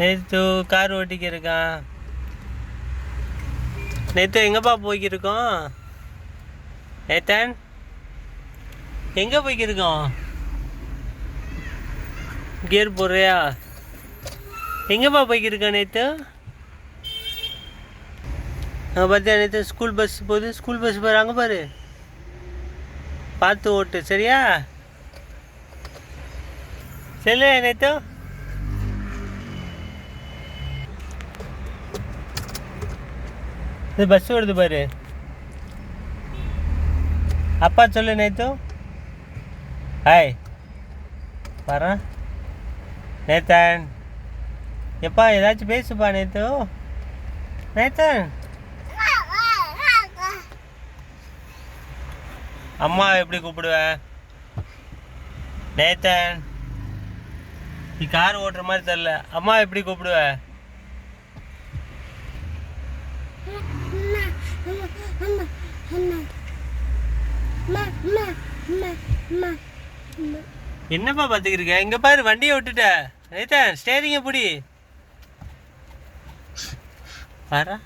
நேற்று கார் ஓட்டிக்கிருக்கான். நேற்று எங்கப்பா போய்க்கிருக்கோம்? நேத்தன் எங்கே போய்க்கிருக்கோம்? கியர் போடுறியா? எங்கேப்பா போய்க்கிருக்கோம் நேற்று? பார்த்தியா நேற்று ஸ்கூல் பஸ் போகுது. ஸ்கூல் பஸ் பாரு, அங்கே பாரு, பார்த்து ஓட்டு சரியா? சொல்லு நேற்று. இது பஸ் வருது பாரு. அப்பா சொல்லு நேத்து. ஹாய் பாரு நேத்தன். எப்பா ஏதாச்சும் பேசுப்பா நேத்து. நேத்தன் அம்மா எப்படி கூப்பிடுவ? நேத்தன் நீ கார் ஓட்டுற மாதிரி தெரியல, அம்மா எப்படி கூப்பிடுவ? என்னப்பா பார்த்துக்கிருக்க? இங்க பாரு, வண்டியை விட்டுட்ட. நேத்தன் ஸ்டேரிங்க பிடி பாரா.